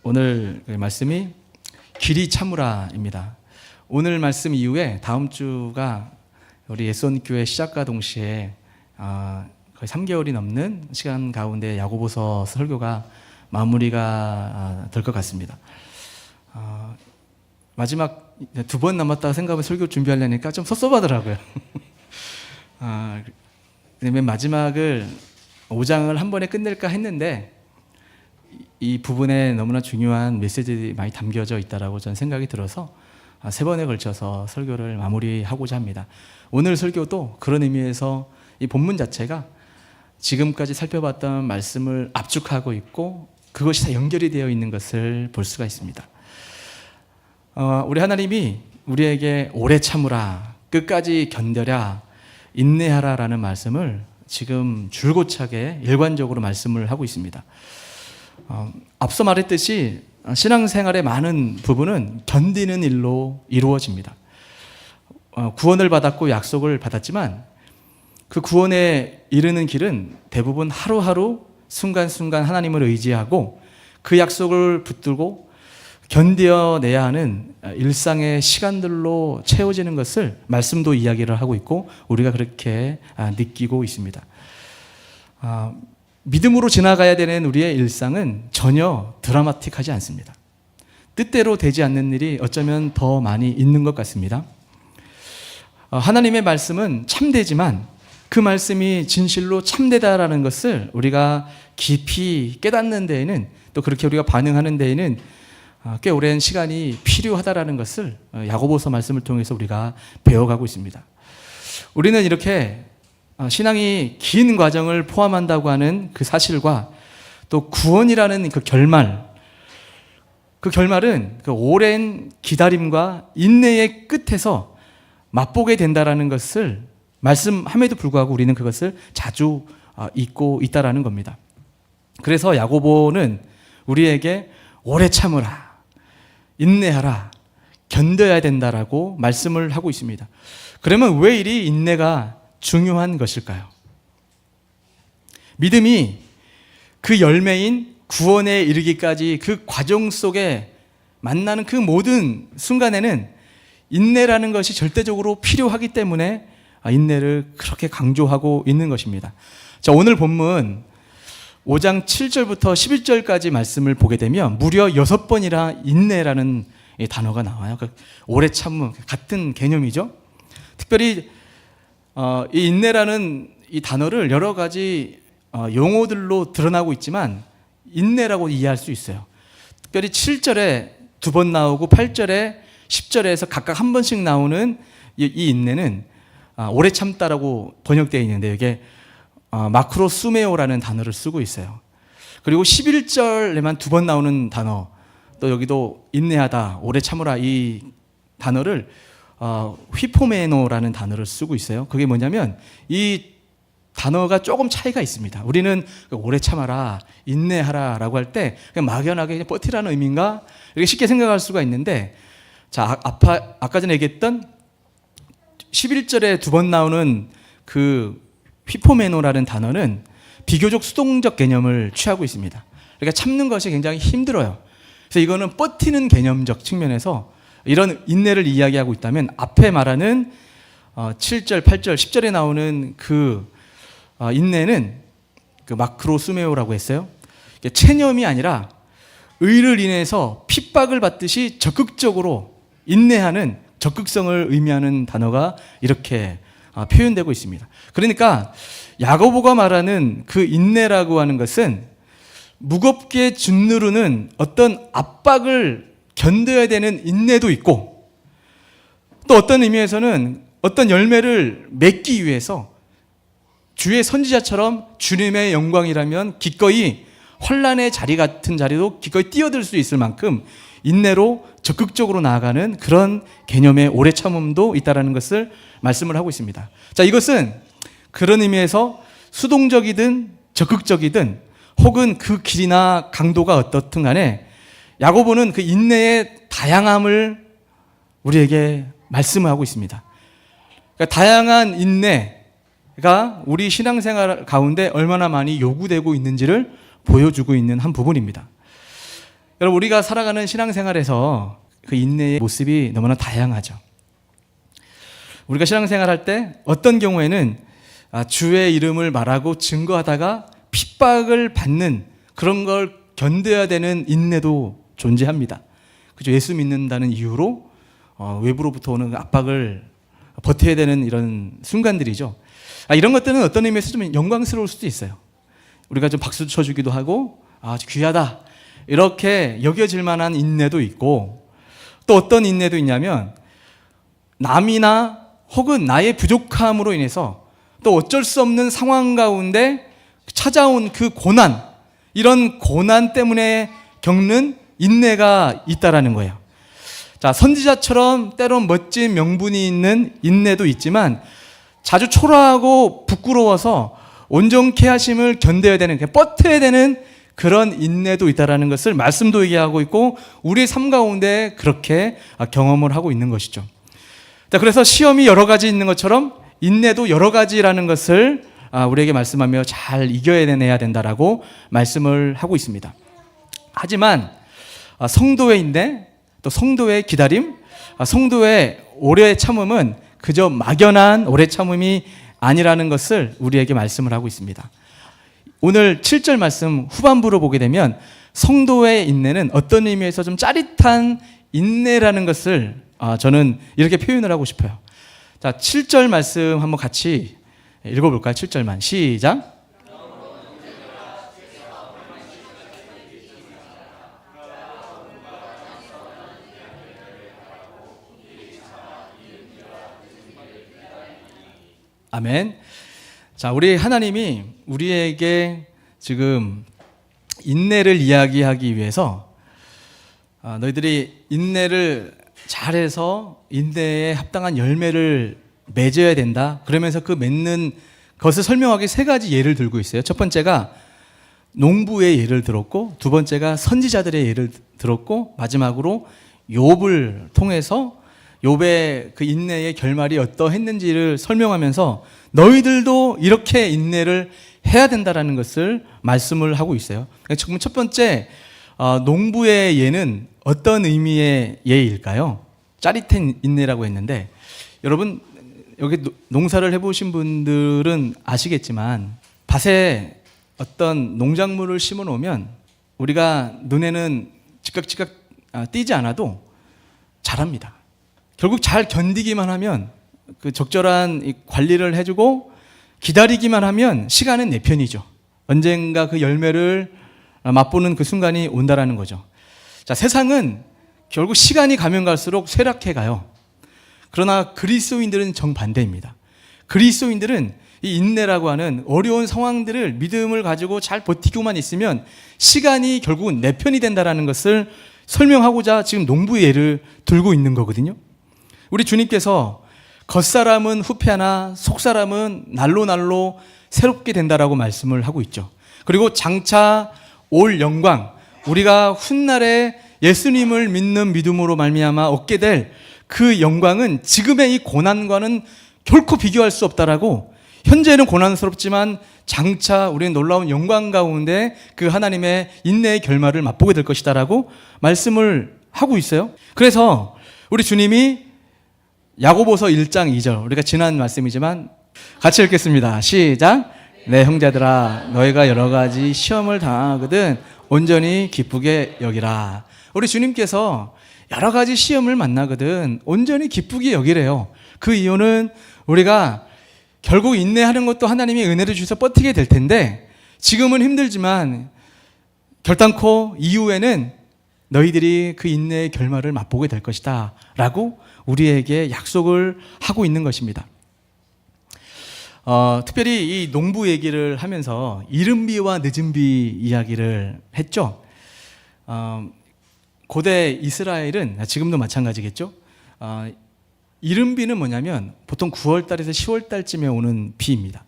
오늘 말씀이 길이 참으라입니다. 오늘 말씀 이후에 다음 주가 우리 예수원교회 시작과 동시에 거의 3개월이 넘는 시간 가운데 야고보서 설교가 마무리가 될 것 같습니다. 마지막 2번 남았다고 생각하면 설교 준비하려니까 좀 섭섭하더라고요. 맨 마지막을 5장을 한 번에 끝낼까 했는데 이 부분에 너무나 중요한 메시지들이 많이 담겨져 있다라고 저는 생각이 들어서 3번에 걸쳐서 설교를 마무리하고자 합니다. 오늘 설교도 그런 의미에서 이 본문 자체가 지금까지 살펴봤던 말씀을 압축하고 있고 그것이 다 연결이 되어 있는 것을 볼 수가 있습니다. 우리 하나님이 우리에게 오래 참으라, 끝까지 견뎌라, 인내하라 라는 말씀을 지금 줄고차게 일관적으로 말씀을 하고 있습니다. 앞서 말했듯이 신앙생활의 많은 부분은 견디는 일로 이루어집니다. 구원을 받았고 약속을 받았지만 그 구원에 이르는 길은 대부분 하루하루 순간순간 하나님을 의지하고 그 약속을 붙들고 견뎌내야 하는 일상의 시간들로 채워지는 것을 말씀도 이야기를 하고 있고 우리가 그렇게 느끼고 있습니다. 믿음으로 지나가야 되는 우리의 일상은 전혀 드라마틱하지 않습니다. 뜻대로 되지 않는 일이 어쩌면 더 많이 있는 것 같습니다. 하나님의 말씀은 참되지만 그 말씀이 진실로 참되다라는 것을 우리가 깊이 깨닫는 데에는 또 그렇게 우리가 반응하는 데에는 꽤 오랜 시간이 필요하다라는 것을 야고보서 말씀을 통해서 우리가 배워가고 있습니다. 우리는 이렇게 신앙이 긴 과정을 포함한다고 하는 그 사실과 또 구원이라는 그 결말, 그 결말은 그 오랜 기다림과 인내의 끝에서 맛보게 된다라는 것을 말씀함에도 불구하고 우리는 그것을 자주 잊고 있다라는 겁니다. 그래서 야고보는 우리에게 오래 참으라, 인내하라, 견뎌야 된다라고 말씀을 하고 있습니다. 그러면 왜 이리 인내가 중요한 것일까요? 믿음이 그 열매인 구원에 이르기까지 그 과정 속에 만나는 그 모든 순간에는 인내라는 것이 절대적으로 필요하기 때문에 인내를 그렇게 강조하고 있는 것입니다. 자, 오늘 본문 5장 7절부터 11절까지 말씀을 보게 되면 무려 6번이나 인내라는 단어가 나와요. 오래 참음 같은 개념이죠. 특별히 이 인내라는 이 단어를 여러 가지 용어들로 드러나고 있지만 인내라고 이해할 수 있어요. 특별히 7절에 2번 나오고 8절에 10절에서 각각 한 번씩 나오는 이 인내는 오래 참다라고 번역되어 있는데 이게 마크로수메오라는 단어를 쓰고 있어요. 그리고 11절에만 2번 나오는 단어, 또 여기도 인내하다, 오래 참으라 이 단어를 휘포메노라는 단어를 쓰고 있어요. 그게 뭐냐면 이 단어가 조금 차이가 있습니다. 우리는 오래 참아라, 인내하라 라고 할 때 그냥 막연하게 그냥 버티라는 의미인가 이렇게 쉽게 생각할 수가 있는데, 자, 아까 전에 얘기했던 11절에 2번 나오는 그 휘포메노라는 단어는 비교적 수동적 개념을 취하고 있습니다. 그러니까 참는 것이 굉장히 힘들어요. 그래서 이거는 버티는 개념적 측면에서 이런 인내를 이야기하고 있다면 앞에 말하는 7절, 8절, 10절에 나오는 그 인내는 그 마크로수메오라고 했어요. 체념이 아니라 의를 인해서 핍박을 받듯이 적극적으로 인내하는 적극성을 의미하는 단어가 이렇게 표현되고 있습니다. 그러니까 야고보가 말하는 그 인내라고 하는 것은 무겁게 짓누르는 어떤 압박을 견뎌야 되는 인내도 있고 또 어떤 의미에서는 어떤 열매를 맺기 위해서 주의 선지자처럼 주님의 영광이라면 기꺼이 환난의 자리 같은 자리도 기꺼이 뛰어들 수 있을 만큼 인내로 적극적으로 나아가는 그런 개념의 오래 참음도 있다는 것을 말씀을 하고 있습니다. 자, 이것은 그런 의미에서 수동적이든 적극적이든 혹은 그 길이나 강도가 어떻든 간에 야고보는 그 인내의 다양함을 우리에게 말씀을 하고 있습니다. 그러니까 다양한 인내가 우리 신앙생활 가운데 얼마나 많이 요구되고 있는지를 보여주고 있는 한 부분입니다. 여러분, 우리가 살아가는 신앙생활에서 그 인내의 모습이 너무나 다양하죠. 우리가 신앙생활할 때 어떤 경우에는 주의 이름을 말하고 증거하다가 핍박을 받는 그런 걸 견뎌야 되는 인내도 존재합니다. 그죠? 예수 믿는다는 이유로 외부로부터 오는 압박을 버텨야 되는 이런 순간들이죠. 이런 것들은 어떤 의미에서 좀 영광스러울 수도 있어요. 우리가 좀 박수 쳐주기도 하고 아주 귀하다 이렇게 여겨질 만한 인내도 있고, 또 어떤 인내도 있냐면 남이나 혹은 나의 부족함으로 인해서 또 어쩔 수 없는 상황 가운데 찾아온 그 고난, 이런 고난 때문에 겪는 인내가 있다라는 거예요. 자, 선지자처럼 때론 멋진 명분이 있는 인내도 있지만 자주 초라하고 부끄러워서 온전케 하심을 견뎌야 되는, 버텨야 되는 그런 인내도 있다라는 것을 말씀도 얘기하고 있고 우리의 삶 가운데 그렇게 경험을 하고 있는 것이죠. 자, 그래서 시험이 여러 가지 있는 것처럼 인내도 여러 가지라는 것을 우리에게 말씀하며 잘 이겨내야 된다라고 말씀을 하고 있습니다. 하지만 성도의 인내, 또 성도의 기다림, 성도의 오래 참음은 그저 막연한 오래 참음이 아니라는 것을 우리에게 말씀을 하고 있습니다. 오늘 7절 말씀 후반부로 보게 되면 성도의 인내는 어떤 의미에서 좀 짜릿한 인내라는 것을 저는 이렇게 표현을 하고 싶어요. 자, 7절 말씀 한번 같이 읽어볼까요? 7절만 시작. 아멘. 자, 우리 하나님이 우리에게 지금 인내를 이야기하기 위해서 너희들이 인내를 잘해서 인내에 합당한 열매를 맺어야 된다. 그러면서 그 맺는 것을 설명하기 세 가지 예를 들고 있어요. 첫 번째가 농부의 예를 들었고, 두 번째가 선지자들의 예를 들었고, 마지막으로 욥을 통해서 욥의 그 인내의 결말이 어떠했는지를 설명하면서 너희들도 이렇게 인내를 해야 된다라는 것을 말씀을 하고 있어요. 지금 첫 번째 농부의 예는 어떤 의미의 예일까요? 짜릿한 인내라고 했는데, 여러분 여기 농사를 해보신 분들은 아시겠지만 밭에 어떤 농작물을 심어 놓으면 우리가 눈에는 지깍지깍 띄지 않아도 자랍니다. 결국 잘 견디기만 하면, 그 적절한 관리를 해주고 기다리기만 하면 시간은 내 편이죠. 언젠가 그 열매를 맛보는 그 순간이 온다라는 거죠. 자, 세상은 결국 시간이 가면 갈수록 쇠락해 가요. 그러나 그리스도인들은 정반대입니다. 그리스도인들은 이 인내라고 하는 어려운 상황들을 믿음을 가지고 잘 버티고만 있으면 시간이 결국은 내 편이 된다라는 것을 설명하고자 지금 농부의 예를 들고 있는 거거든요. 우리 주님께서 겉사람은 후패하나 속사람은 날로 새롭게 된다라고 말씀을 하고 있죠. 그리고 장차 올 영광, 우리가 훗날에 예수님을 믿는 믿음으로 말미암아 얻게 될 그 영광은 지금의 이 고난과는 결코 비교할 수 없다라고, 현재는 고난스럽지만 장차 우리는 놀라운 영광 가운데 그 하나님의 인내의 결말을 맛보게 될 것이다라고 말씀을 하고 있어요. 그래서 우리 주님이 야고보서 1장 2절, 우리가 지난 말씀이지만 같이 읽겠습니다. 시작. 내 형제들아, 너희가 여러 가지 시험을 당하거든 온전히 기쁘게 여기라. 우리 주님께서 여러 가지 시험을 만나거든 온전히 기쁘게 여기래요. 그 이유는 우리가 결국 인내하는 것도 하나님이 은혜를 주셔서 버티게 될 텐데, 지금은 힘들지만 결단코 이후에는 너희들이 그 인내의 결말을 맛보게 될 것이다 라고 우리에게 약속을 하고 있는 것입니다. 특별히 이 농부 얘기를 하면서 이른 비와 늦은 비 이야기를 했죠. 고대 이스라엘은 지금도 마찬가지겠죠. 이른 비는 뭐냐면 보통 9월달에서 10월달쯤에 오는 비입니다.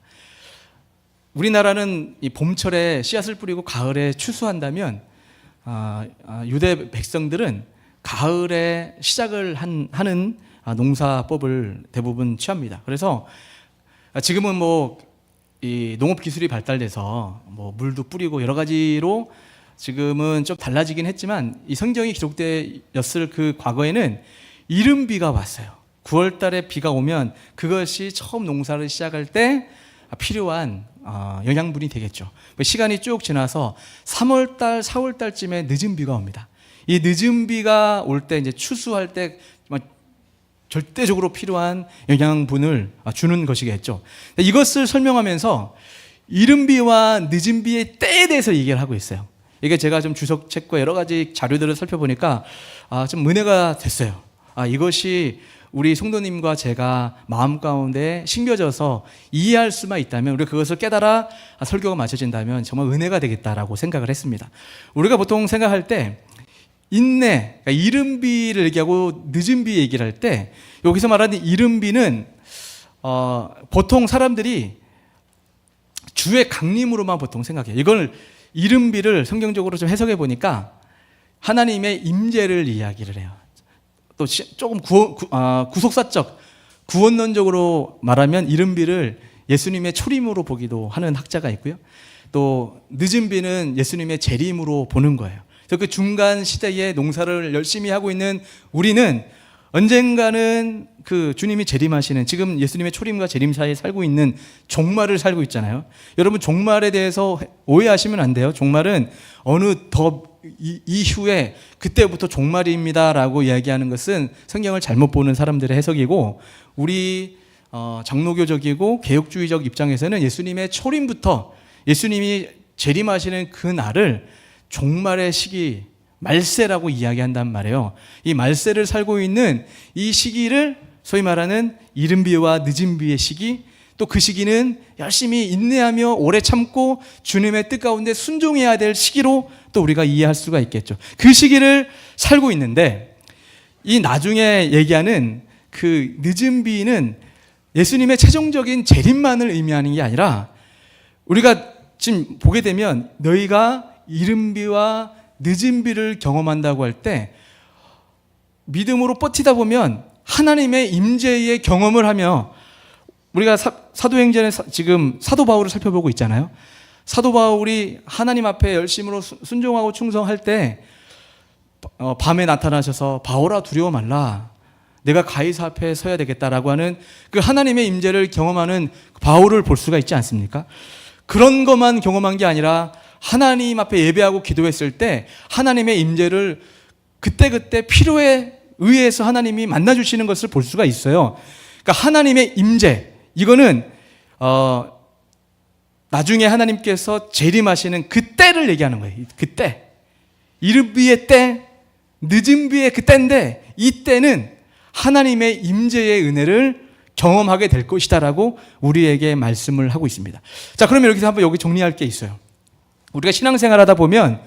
우리나라는 이 봄철에 씨앗을 뿌리고 가을에 추수한다면 유대 백성들은 가을에 시작을 하는 농사법을 대부분 취합니다. 그래서 지금은 뭐 이 농업 기술이 발달돼서 뭐 물도 뿌리고 여러 가지로 지금은 좀 달라지긴 했지만 이 성경이 기록되었을 그 과거에는 이른비가 왔어요. 9월 달에 비가 오면 그것이 처음 농사를 시작할 때 필요한 영양분이 되겠죠. 시간이 쭉 지나서 3월 달, 4월 달쯤에 늦은 비가 옵니다. 이 늦은 비가 올 때 이제 추수할 때 절대적으로 필요한 영양분을 주는 것이겠죠. 이것을 설명하면서 이른 비와 늦은 비의 때에 대해서 얘기를 하고 있어요. 이게 제가 좀 주석책과 여러 가지 자료들을 살펴보니까 좀 은혜가 됐어요. 이것이 우리 성도님과 제가 마음 가운데 심겨져서 이해할 수만 있다면, 우리가 그것을 깨달아 설교가 맞춰진다면 정말 은혜가 되겠다라고 생각을 했습니다. 우리가 보통 생각할 때 인내, 그러니까 이른 비를 얘기하고 늦은 비 얘기를 할 때, 여기서 말하는 이른 비는 보통 사람들이 주의 강림으로만 보통 생각해요. 이걸 이른 비를 성경적으로 좀 해석해 보니까 하나님의 임재를 이야기를 해요. 또 조금 구속사적, 구원론적으로 말하면 이른 비를 예수님의 초림으로 보기도 하는 학자가 있고요. 또 늦은 비는 예수님의 재림으로 보는 거예요. 그래서 그 중간 시대에 농사를 열심히 하고 있는 우리는 언젠가는 그 주님이 재림하시는, 지금 예수님의 초림과 재림 사이에 살고 있는 종말을 살고 있잖아요. 여러분, 종말에 대해서 오해하시면 안 돼요. 종말은 어느 더 이후에 그때부터 종말입니다라고 이야기하는 것은 성경을 잘못 보는 사람들의 해석이고, 우리 장로교적이고 개혁주의적 입장에서는 예수님의 초림부터 예수님이 재림하시는 그 날을 종말의 시기, 말세라고 이야기한단 말이에요. 이 말세를 살고 있는 이 시기를 소위 말하는 이른 비와 늦은 비의 시기, 또 그 시기는 열심히 인내하며 오래 참고 주님의 뜻 가운데 순종해야 될 시기로 또 우리가 이해할 수가 있겠죠. 그 시기를 살고 있는데, 이 나중에 얘기하는 그 늦은 비는 예수님의 최종적인 재림만을 의미하는 게 아니라, 우리가 지금 보게 되면 너희가 이른 비와 늦은 비를 경험한다고 할 때 믿음으로 버티다 보면 하나님의 임재의 경험을 하며, 우리가 사도행전에 지금 사도 바울을 살펴보고 있잖아요. 사도 바울이 하나님 앞에 열심으로 순종하고 충성할 때 밤에 나타나셔서 바울아 두려워 말라, 내가 가이사 앞에 서야 되겠다라고 하는 그 하나님의 임재를 경험하는 바울을 볼 수가 있지 않습니까? 그런 것만 경험한 게 아니라 하나님 앞에 예배하고 기도했을 때 하나님의 임재를 그때그때 필요에 의해서 하나님이 만나주시는 것을 볼 수가 있어요. 그러니까 하나님의 임재, 이거는 나중에 하나님께서 재림하시는 그 때를 얘기하는 거예요. 그때, 이른 비의 때, 늦은 비의 그 때인데, 이 때는 하나님의 임재의 은혜를 경험하게 될 것이다라고 우리에게 말씀을 하고 있습니다. 자, 그러면 여기서 한번 여기 정리할 게 있어요. 우리가 신앙생활 하다 보면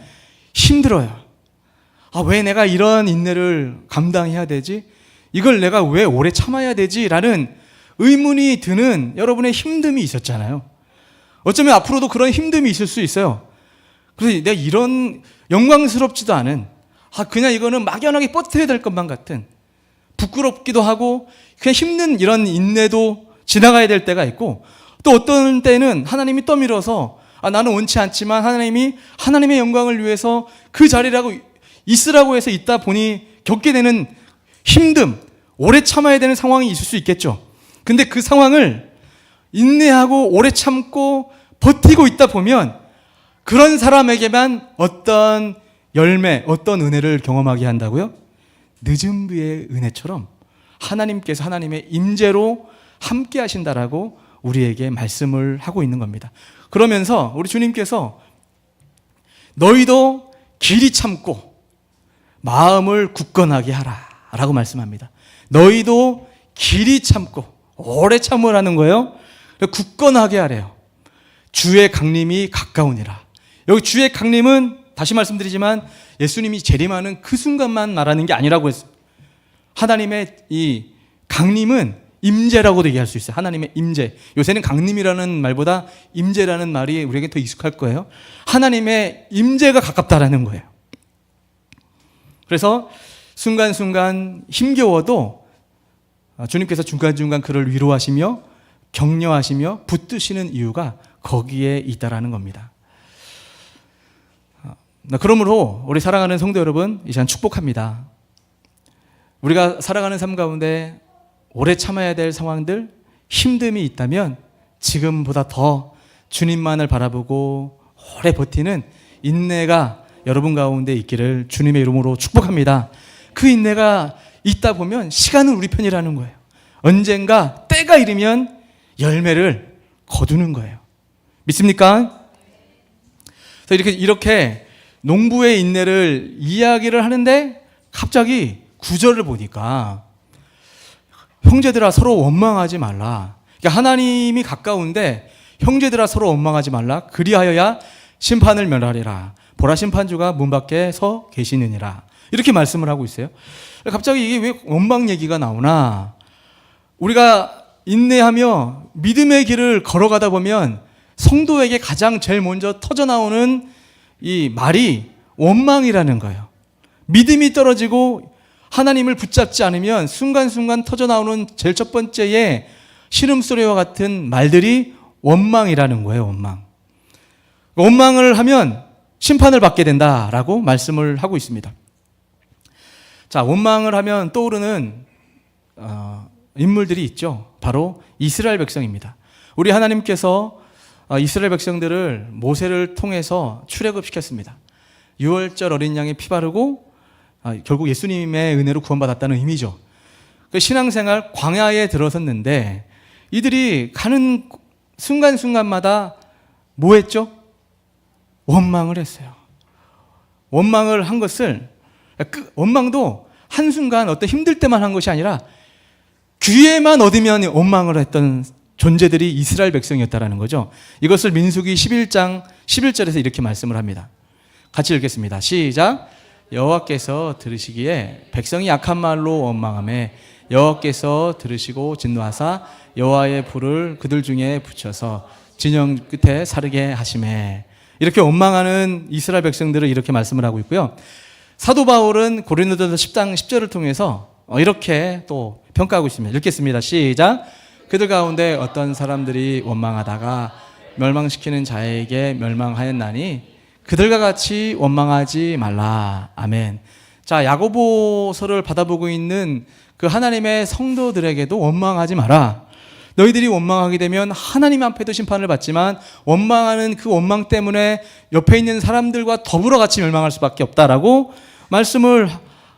힘들어요. 왜 내가 이런 인내를 감당해야 되지? 이걸 내가 왜 오래 참아야 되지? 라는 의문이 드는 여러분의 힘듦이 있었잖아요. 어쩌면 앞으로도 그런 힘듦이 있을 수 있어요. 그래서 내가 이런 영광스럽지도 않은, 그냥 이거는 막연하게 버텨야 될 것만 같은, 부끄럽기도 하고 그냥 힘든 이런 인내도 지나가야 될 때가 있고, 또 어떤 때는 하나님이 떠밀어서 나는 원치 않지만 하나님이 하나님의 영광을 위해서 그 자리라고 있으라고 해서 있다 보니 겪게 되는 힘듦, 오래 참아야 되는 상황이 있을 수 있겠죠. 근데 그 상황을 인내하고 오래 참고 버티고 있다 보면 그런 사람에게만 어떤 열매, 어떤 은혜를 경험하게 한다고요? 늦은 비의 은혜처럼 하나님께서 하나님의 임재로 함께 하신다라고 우리에게 말씀을 하고 있는 겁니다. 그러면서 우리 주님께서 너희도 길이 참고 마음을 굳건하게 하라 라고 말씀합니다. 너희도 길이 참고 오래 참으라는 거예요. 굳건하게 하래요. 주의 강림이 가까우니라. 여기 주의 강림은 다시 말씀드리지만 예수님이 재림하는 그 순간만 말하는 게 아니라고 했어요. 하나님의 이 강림은 임재라고도 얘기할 수 있어요. 하나님의 임재. 요새는 강림이라는 말보다 임재라는 말이 우리에게 더 익숙할 거예요. 하나님의 임재가 가깝다라는 거예요. 그래서 순간순간 힘겨워도 주님께서 중간중간 그를 위로하시며 격려하시며 붙드시는 이유가 거기에 있다라는 겁니다. 그러므로 우리 사랑하는 성도 여러분, 이 시간 축복합니다. 우리가 살아가는 삶 가운데 오래 참아야 될 상황들, 힘듦이 있다면 지금보다 더 주님만을 바라보고 오래 버티는 인내가 여러분 가운데 있기를 주님의 이름으로 축복합니다. 그 인내가 있다 보면 시간은 우리 편이라는 거예요. 언젠가 때가 이르면 열매를 거두는 거예요. 믿습니까? 그래서 이렇게 농부의 인내를 이야기를 하는데 갑자기 9절을 보니까 형제들아 서로 원망하지 말라. 그러니까 하나님이 가까운데 형제들아 서로 원망하지 말라. 그리하여야 심판을 멸하리라. 보라 심판주가 문 밖에 서 계시느니라. 이렇게 말씀을 하고 있어요. 갑자기 이게 왜 원망 얘기가 나오나? 우리가 인내하며 믿음의 길을 걸어가다 보면 성도에게 가장 제일 먼저 터져나오는 이 말이 원망이라는 거예요. 믿음이 떨어지고 하나님을 붙잡지 않으면 순간순간 터져나오는 제일 첫 번째의 신음소리와 같은 말들이 원망이라는 거예요. 원망. 원망을 하면 심판을 받게 된다라고 말씀을 하고 있습니다. 자, 원망을 하면 떠오르는 인물들이 있죠. 바로 이스라엘 백성입니다. 우리 하나님께서 이스라엘 백성들을 모세를 통해서 출애굽시켰습니다. 유월절 어린 양의 피 바르고 결국 예수님의 은혜로 구원받았다는 의미죠. 그 신앙생활 광야에 들어섰는데 이들이 가는 순간순간마다 뭐 했죠? 원망을 했어요. 원망을 한 것을, 원망도 한순간 어떤 힘들 때만 한 것이 아니라 기회만 얻으면 원망을 했던 존재들이 이스라엘 백성이었다라는 거죠. 이것을 민수기 11장 11절에서 이렇게 말씀을 합니다. 같이 읽겠습니다. 시작. 여호와께서 들으시기에 백성이 약한 말로 원망하매 여호와께서 들으시고 진노하사 여호와의 불을 그들 중에 붙여서 진영 끝에 사르게 하시매. 이렇게 원망하는 이스라엘 백성들을 이렇게 말씀을 하고 있고요. 사도 바울은 고린도전서 10장 10절을 통해서 이렇게 또 평가하고 있습니다. 읽겠습니다. 시작. 그들 가운데 어떤 사람들이 원망하다가 멸망시키는 자에게 멸망하였나니 그들과 같이 원망하지 말라. 아멘. 자, 야고보서를 받아보고 있는 그 하나님의 성도들에게도 원망하지 마라. 너희들이 원망하게 되면 하나님 앞에도 심판을 받지만 원망하는 그 원망 때문에 옆에 있는 사람들과 더불어 같이 멸망할 수밖에 없다라고 말씀을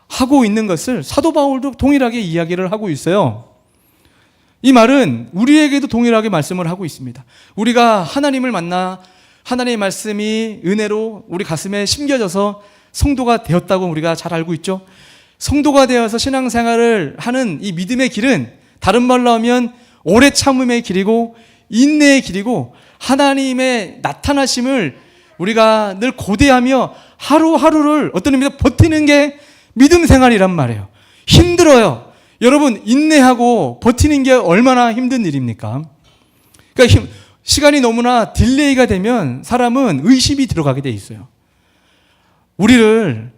하고 있는 것을 사도 바울도 동일하게 이야기를 하고 있어요. 이 말은 우리에게도 동일하게 말씀을 하고 있습니다. 우리가 하나님을 만나 하나님의 말씀이 은혜로 우리 가슴에 심겨져서 성도가 되었다고 우리가 잘 알고 있죠. 성도가 되어서 신앙생활을 하는 이 믿음의 길은 다른 말로 하면 오래 참음의 길이고 인내의 길이고 하나님의 나타나심을 우리가 늘 고대하며 하루하루를 어떤 의미에서 버티는 게 믿음 생활이란 말이에요. 힘들어요. 여러분, 인내하고 버티는 게 얼마나 힘든 일입니까? 그러니까 시간이 너무나 딜레이가 되면 사람은 의심이 들어가게 돼 있어요. 우리를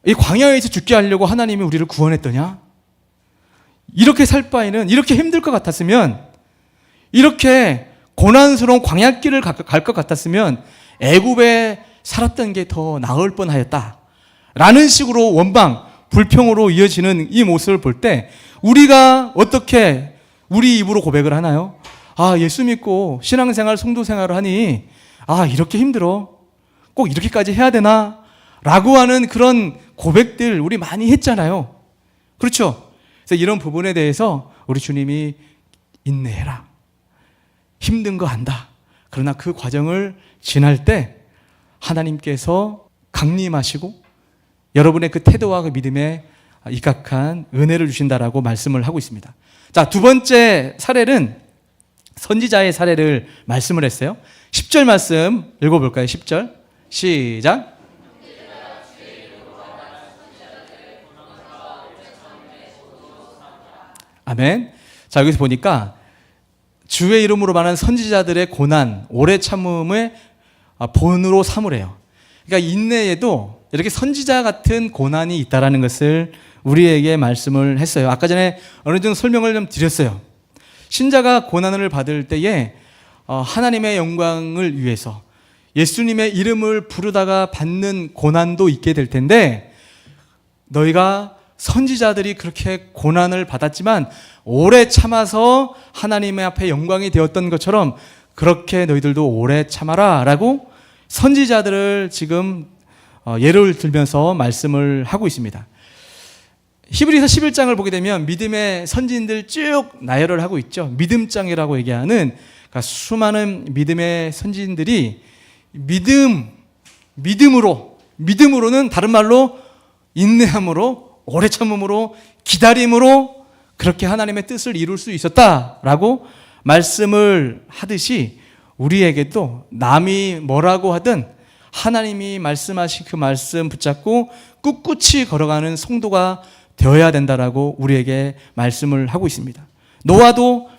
이 광야에서 죽게 하려고 하나님이 우리를 구원했더냐? 이렇게 살 바에는 이렇게 힘들 것 같았으면, 이렇게 고난스러운 광야길을 갈 것 같았으면 애굽에 살았던 게 더 나을 뻔하였다 라는 식으로 원망, 불평으로 이어지는 이 모습을 볼 때 우리가 어떻게 우리 입으로 고백을 하나요? 아, 예수 믿고 신앙생활, 성도생활을 하니 이렇게 힘들어. 꼭 이렇게까지 해야 되나? 라고 하는 그런 고백들 우리 많이 했잖아요. 그렇죠? 그래서 이런 부분에 대해서 우리 주님이 인내해라. 힘든 거 안다. 그러나 그 과정을 지날 때 하나님께서 강림하시고 여러분의 그 태도와 그 믿음에 입각한 은혜를 주신다라고 말씀을 하고 있습니다. 자, 두 번째 사례는 선지자의 사례를 말씀을 했어요. 10절 말씀 읽어볼까요? 10절 시작. 아멘. 자, 여기서 보니까 주의 이름으로 말하는 선지자들의 고난, 오래 참음의 본으로 삼으래요. 그러니까 인내에도 이렇게 선지자 같은 고난이 있다라는 것을 우리에게 말씀을 했어요. 아까 전에 어느 정도 설명을 좀 드렸어요. 신자가 고난을 받을 때에 하나님의 영광을 위해서 예수님의 이름을 부르다가 받는 고난도 있게 될 텐데, 너희가 선지자들이 그렇게 고난을 받았지만 오래 참아서 하나님의 앞에 영광이 되었던 것처럼 그렇게 너희들도 오래 참아라 라고 선지자들을 지금 예를 들면서 말씀을 하고 있습니다. 히브리서 11장을 보게 되면 믿음의 선지인들 쭉 나열을 하고 있죠. 믿음장이라고 얘기하는, 그러니까 수많은 믿음의 선지인들이 믿음으로는 다른 말로 인내함으로, 오래 참음으로, 기다림으로 그렇게 하나님의 뜻을 이룰 수 있었다라고 말씀을 하듯이, 우리에게도 남이 뭐라고 하든 하나님이 말씀하신 그 말씀 붙잡고 꿋꿋이 걸어가는 성도가 되어야 된다라고 우리에게 말씀을 하고 있습니다. 노아도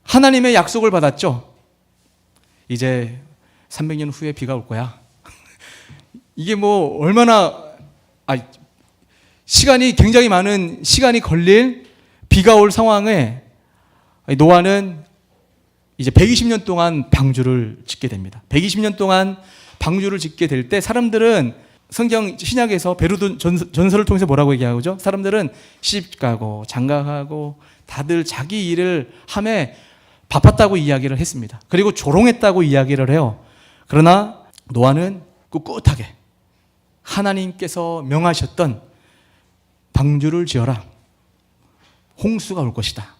하나님의 약속을 받았죠. 이제 300년 후에 비가 올 거야. 이게 뭐 얼마나 시간이 굉장히 많은 시간이 걸릴 비가 올 상황에 노아는 이제 120년 동안 방주를 짓게 됩니다. 120년 동안 방주를 짓게 될 때 사람들은 성경 신약에서 베르도 전설을 통해서 뭐라고 얘기하죠? 사람들은 시집가고 장가가고 다들 자기 일을 하며 바빴다고 이야기를 했습니다. 그리고 조롱했다고 이야기를 해요. 그러나 노아는 꿋꿋하게 하나님께서 명하셨던 방주를 지어라. 홍수가 올 것이다.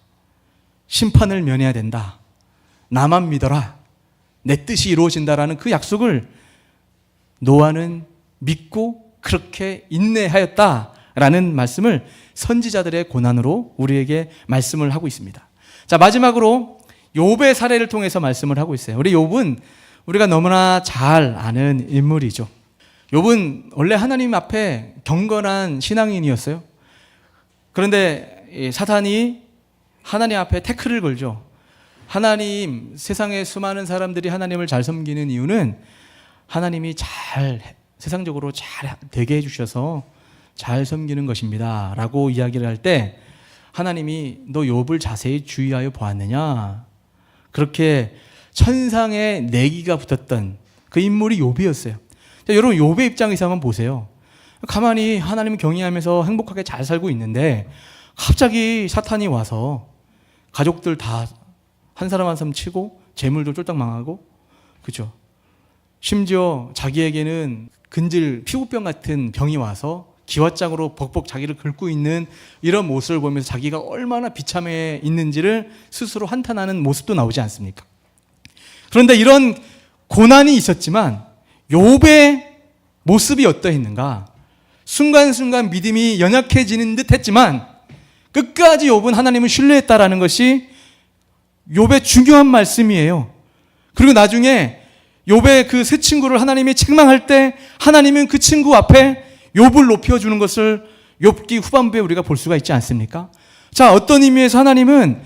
심판을 면해야 된다. 나만 믿어라. 내 뜻이 이루어진다라는 그 약속을 노아는 믿고 그렇게 인내하였다라는 말씀을 선지자들의 고난으로 우리에게 말씀을 하고 있습니다. 자, 마지막으로 욥의 사례를 통해서 말씀을 하고 있어요. 우리 욥은 우리가 너무나 잘 아는 인물이죠. 욥은 원래 하나님 앞에 경건한 신앙인이었어요. 그런데 사탄이 하나님 앞에 태클을 걸죠. 하나님, 세상의 수많은 사람들이 하나님을 잘 섬기는 이유는 하나님이 세상적으로 잘 되게 해주셔서 잘 섬기는 것입니다 라고 이야기를 할 때, 하나님이 너 욥을 자세히 주의하여 보았느냐, 그렇게 천상의 내기가 붙었던 그 인물이 욥이었어요. 자, 여러분, 욥의 입장에서 한번 보세요. 가만히 하나님을 경외하면서 행복하게 잘 살고 있는데 갑자기 사탄이 와서 가족들 다 한 사람 한 사람 치고 재물도 쫄딱 망하고, 그죠? 심지어 자기에게는 근질 피부병 같은 병이 와서 기왓장으로 벅벅 자기를 긁고 있는 이런 모습을 보면서 자기가 얼마나 비참해 있는지를 스스로 한탄하는 모습도 나오지 않습니까? 그런데 이런 고난이 있었지만 욥의 모습이 어떠했는가? 순간순간 믿음이 연약해지는 듯 했지만 끝까지 욥은 하나님을 신뢰했다라는 것이 욥의 중요한 말씀이에요. 그리고 나중에 욥의 그 세 친구를 하나님이 책망할 때 하나님은 그 친구 앞에 욥을 높여주는 것을 욥기 후반부에 우리가 볼 수가 있지 않습니까? 자, 어떤 의미에서 하나님은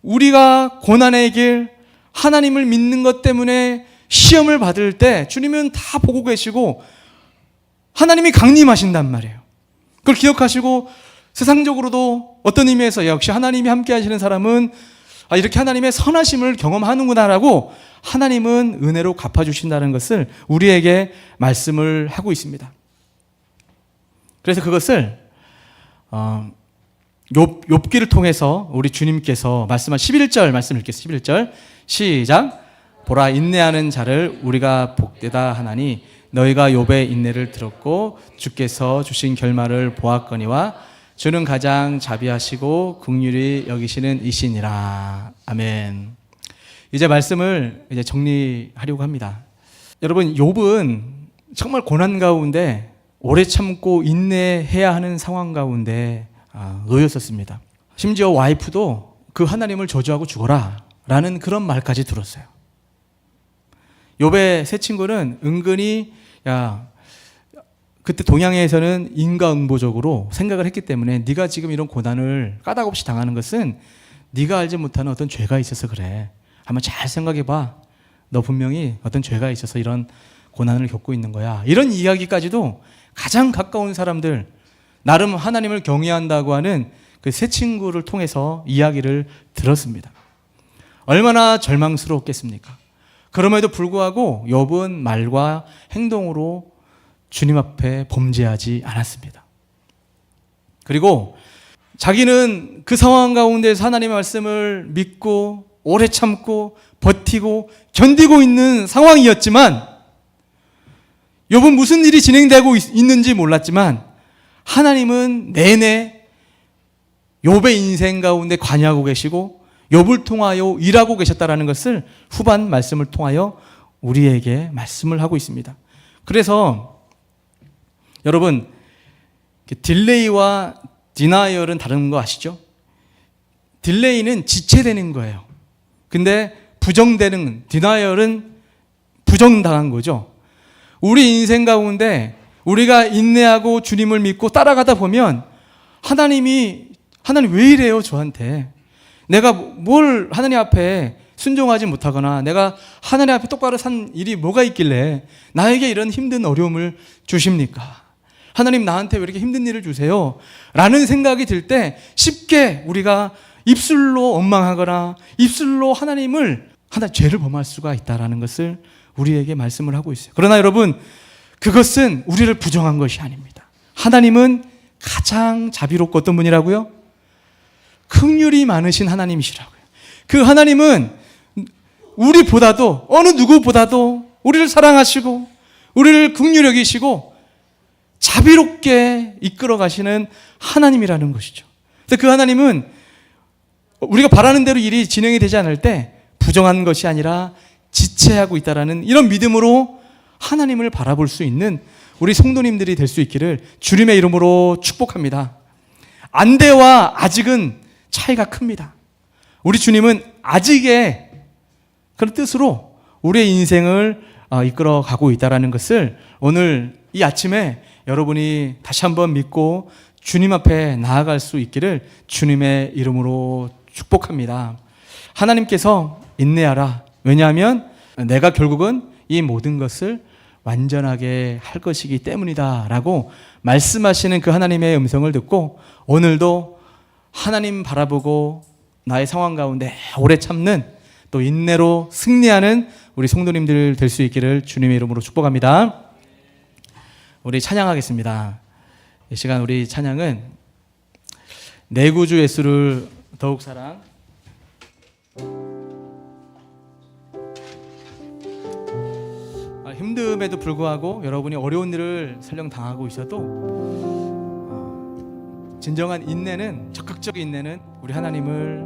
우리가 고난의 길, 하나님을 믿는 것 때문에 시험을 받을 때 주님은 다 보고 계시고 하나님이 강림하신단 말이에요. 그걸 기억하시고 세상적으로도 어떤 의미에서 역시 하나님이 함께 하시는 사람은 이렇게 하나님의 선하심을 경험하는구나라고 하나님은 은혜로 갚아주신다는 것을 우리에게 말씀을 하고 있습니다. 그래서 그것을 욥기를 통해서 우리 주님께서 말씀한 11절 말씀 읽겠습니다. 11절 시작. 보라, 인내하는 자를 우리가 복되다 하나니 너희가 욥의 인내를 들었고 주께서 주신 결말을 보았거니와 주는 가장 자비하시고 긍휼히 여기시는 이시니라. 아멘. 이제 말씀을 정리하려고 합니다. 여러분, 욥은 정말 고난 가운데 오래 참고 인내해야 하는 상황 가운데 놓였었습니다. 심지어 와이프도 그 하나님을 저주하고 죽어라 라는 그런 말까지 들었어요. 욥의 세 친구는 은근히 그때 동양에서는 인과응보적으로 생각을 했기 때문에 네가 지금 이런 고난을 까닭없이 당하는 것은 네가 알지 못하는 어떤 죄가 있어서 그래. 한번 잘 생각해봐. 너 분명히 어떤 죄가 있어서 이런 고난을 겪고 있는 거야. 이런 이야기까지도 가장 가까운 사람들, 나름 하나님을 경외한다고 하는 그 세 친구를 통해서 이야기를 들었습니다. 얼마나 절망스러웠겠습니까? 그럼에도 불구하고 욥은 말과 행동으로 주님 앞에 범죄하지 않았습니다. 그리고 자기는 그 상황 가운데서 하나님의 말씀을 믿고 오래 참고 버티고 견디고 있는 상황이었지만, 욥은 무슨 일이 진행되고 있는지 몰랐지만 하나님은 내내 욥의 인생 가운데 관여하고 계시고 욥을 통하여 일하고 계셨다라는 것을 후반 말씀을 통하여 우리에게 말씀을 하고 있습니다. 그래서 여러분, 딜레이와 디나이얼은 다른 거 아시죠? 딜레이는 지체되는 거예요. 근데 부정되는, 디나이얼은 부정당한 거죠. 우리 인생 가운데 우리가 인내하고 주님을 믿고 따라가다 보면 하나님 왜 이래요 저한테? 내가 뭘 하나님 앞에 순종하지 못하거나 내가 하나님 앞에 똑바로 산 일이 뭐가 있길래 나에게 이런 힘든 어려움을 주십니까? 하나님 나한테 왜 이렇게 힘든 일을 주세요? 라는 생각이 들 때 쉽게 우리가 입술로 원망하거나 입술로 하나님을 죄를 범할 수가 있다는 것을 우리에게 말씀을 하고 있어요. 그러나 여러분, 그것은 우리를 부정한 것이 아닙니다. 하나님은 가장 자비롭고 어떤 분이라고요? 긍휼이 많으신 하나님이시라고요. 그 하나님은 우리보다도, 어느 누구보다도 우리를 사랑하시고 우리를 긍휼히 여기시고 자비롭게 이끌어 가시는 하나님이라는 것이죠. 그래서 그 하나님은 우리가 바라는 대로 일이 진행이 되지 않을 때 부정한 것이 아니라 지체하고 있다라는 이런 믿음으로 하나님을 바라볼 수 있는 우리 성도님들이 될 수 있기를 주님의 이름으로 축복합니다. 안대와 아직은 차이가 큽니다. 우리 주님은 아직의 그런 뜻으로 우리의 인생을 이끌어 가고 있다는 것을 오늘 이 아침에 여러분이 다시 한번 믿고 주님 앞에 나아갈 수 있기를 주님의 이름으로 축복합니다. 하나님께서 인내하라. 왜냐하면 내가 결국은 이 모든 것을 완전하게 할 것이기 때문이다 라고 말씀하시는 그 하나님의 음성을 듣고 오늘도 하나님 바라보고 나의 상황 가운데 오래 참는 또 인내로 승리하는 우리 성도님들 될 수 있기를 주님의 이름으로 축복합니다. 우리 찬양하겠습니다. 이 시간 우리 찬양은 내 구주 예수를 더욱 사랑. 힘듦에도 불구하고 여러분이 어려운 일을 설령 당하고 있어도 진정한 인내는, 적극적인 인내는 우리 하나님을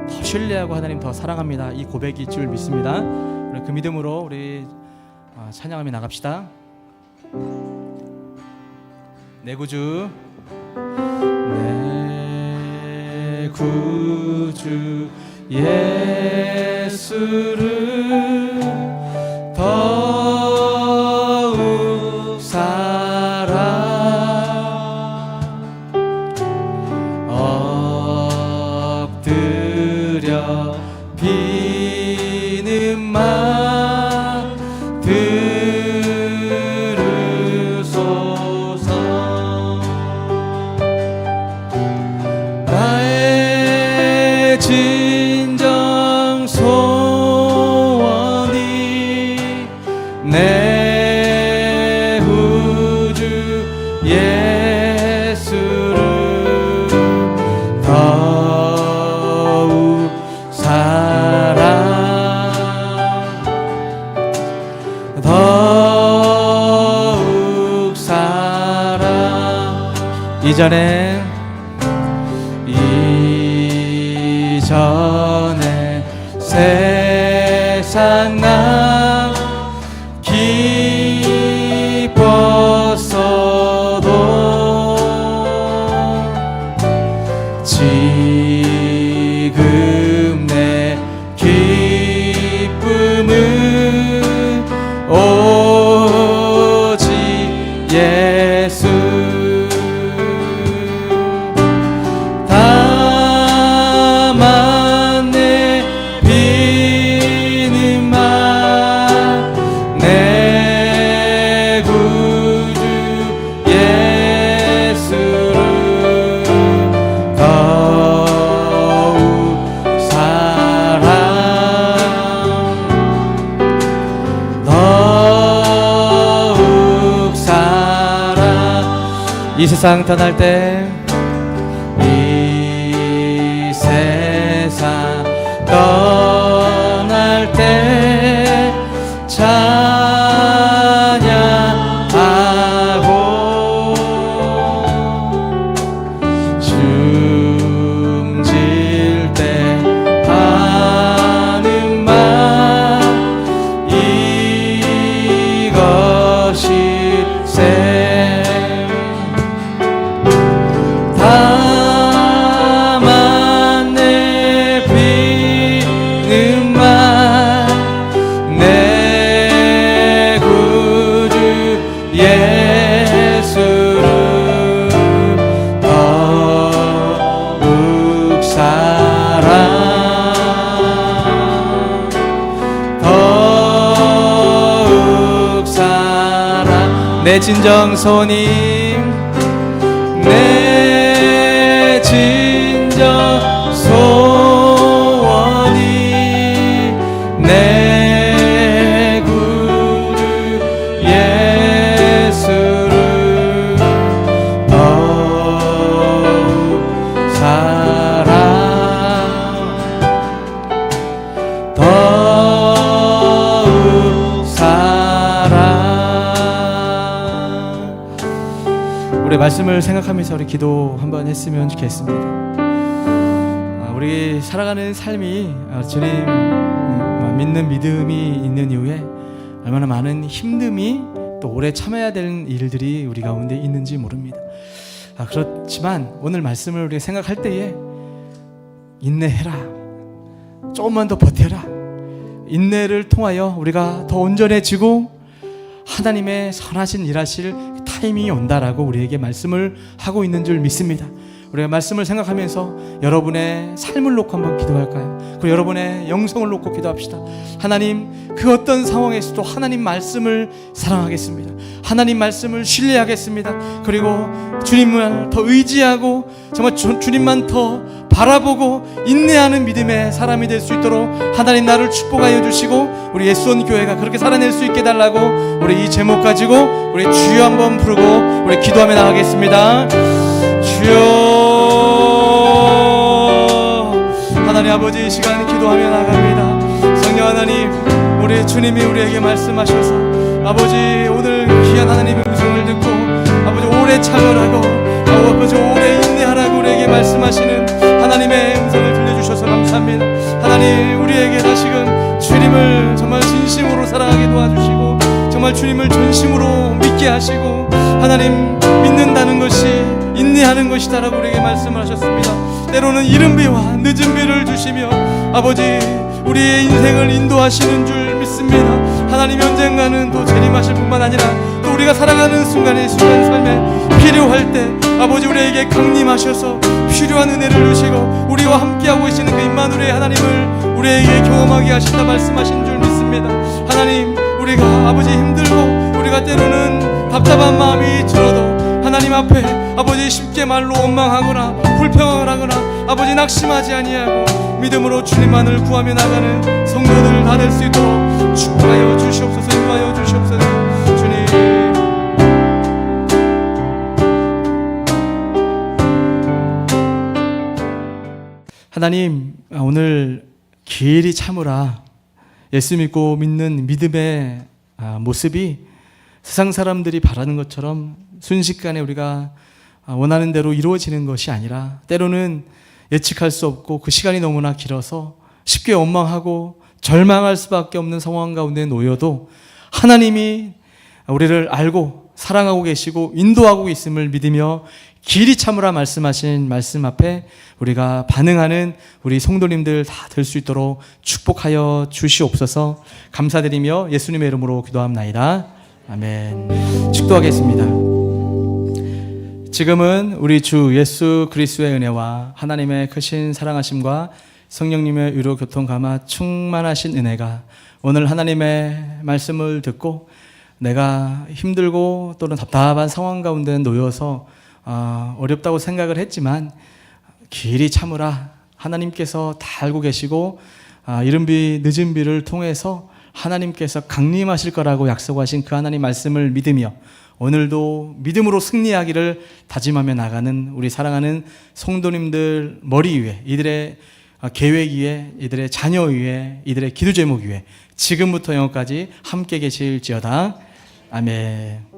더 신뢰하고 하나님 더 사랑합니다. 이 고백이 있을 줄 믿습니다. 그 믿음으로 우리 찬양하며 나갑시다. 내 구주, 내 구주 예수를 더욱 사랑. 엎드려 비는 마 들으소서. 나의 진정 소원이 내 구주 예수를 더욱 사랑, 더욱 사랑. 이전에 세상 나 기뻤어도 지금 내 기쁨은 오직 예수. 다만 내 비는 마 내 구주 예수를 더욱 사랑, 이 세상 떠날 때 이 세상 떠날 때 찬양하고 숨질 때 하는 말 이것이 다만 내 비는 말 내 구주 예수를 더욱 사랑 더욱 사랑 내 진정 손님 내 진정 소원이 내 구주 예수를 더욱 사랑 더욱 사랑. 우리 말씀을 생각하면서 우리 기도 한번 했으면 좋겠습니다. 우리 살아가는 삶이 주님 믿는 믿음이 있는 이후에 얼마나 많은 힘듦이 또 오래 참아야 되는 일들이 우리 가운데 있는지 모릅니다. 그렇지만 오늘 말씀을 우리가 생각할 때에 인내해라, 조금만 더 버텨라, 인내를 통하여 우리가 더 온전해지고 하나님의 선하신 일하실 타이밍이 온다라고 우리에게 말씀을 하고 있는 줄 믿습니다. 우리가 말씀을 생각하면서 여러분의 삶을 놓고 한번 기도할까요? 그리고 여러분의 영성을 놓고 기도합시다. 하나님, 그 어떤 상황에서도 하나님 말씀을 사랑하겠습니다. 하나님 말씀을 신뢰하겠습니다. 그리고 주님을 더 의지하고 정말 주님만 더 바라보고 인내하는 믿음의 사람이 될 수 있도록 하나님 나를 축복하여 주시고 우리 예수원 교회가 그렇게 살아낼 수 있게 달라고 우리 이 제목 가지고 우리 주여 한번 부르고 우리 기도하며 나가겠습니다. 주여, 하나님 아버지, 이 시간 기도하며 나갑니다. 성령 하나님, 우리 주님이 우리에게 말씀하셔서 아버지 오늘 귀한 하나님의 음성을 듣고 아버지 오래 참으라고 아버지 오래 인내하라고 우리에게 말씀하시는 하나님의 음성을 들려주셔서 감사합니다. 하나님, 우리에게 다시금 주님을 정말 진심으로 사랑하게 도와주시고 정말 주님을 전심으로 믿게 하시고 하나님 믿는다는 것이 인내하는 것이다라고 우리에게 말씀을 하셨습니다. 때로는 이른 비와 늦은 비를 주시며 아버지 우리의 인생을 인도하시는 줄 믿습니다. 하나님 언젠가는 또 재림하실 뿐만 아니라 또 우리가 살아가는 순간의 순간 삶에 필요할 때 아버지 우리에게 강림하셔서 필요한 은혜를 주시고 우리와 함께하고 계시는 그 임마누엘의 하나님을 우리에게 경험하게 하신다 말씀하신 줄 믿습니다. 하나님, 우리가 아버지 힘들고 우리가 때로는 답답한 마음이 들어도 하나님 앞에 아버지 쉽게 말로 원망하거나 불평을 하거나 아버지 낙심하지 아니하고 믿음으로 주님만을 구하며 나가는 성도들 다 될 수 있도록 축복하여 주시옵소서. 인도하여 주시옵소서. 주님, 하나님, 오늘 길이 참으라 예수 믿고 믿는 믿음의 모습이 세상 사람들이 바라는 것처럼 순식간에 우리가 원하는 대로 이루어지는 것이 아니라 때로는 예측할 수 없고 그 시간이 너무나 길어서 쉽게 원망하고 절망할 수밖에 없는 상황 가운데 놓여도 하나님이 우리를 알고 사랑하고 계시고 인도하고 있음을 믿으며 길이 참으라 말씀하신 말씀 앞에 우리가 반응하는 우리 성도님들 다 될 수 있도록 축복하여 주시옵소서. 감사드리며 예수님의 이름으로 기도합나이다. 아멘. 축도하겠습니다. 지금은 우리 주 예수 그리스도의 은혜와 하나님의 크신 사랑하심과 성령님의 위로 교통 감화 충만하신 은혜가 오늘 하나님의 말씀을 듣고 내가 힘들고 또는 답답한 상황 가운데 놓여서 어렵다고 생각을 했지만 길이 참으라 하나님께서 다 알고 계시고 이른 비 늦은 비를 통해서 하나님께서 강림하실 거라고 약속하신 그 하나님 말씀을 믿으며 오늘도 믿음으로 승리하기를 다짐하며 나가는 우리 사랑하는 성도님들 머리 위에, 이들의 계획 위에, 이들의 자녀 위에, 이들의 기도 제목 위에 지금부터 영원까지 함께 계실지어다. 아멘.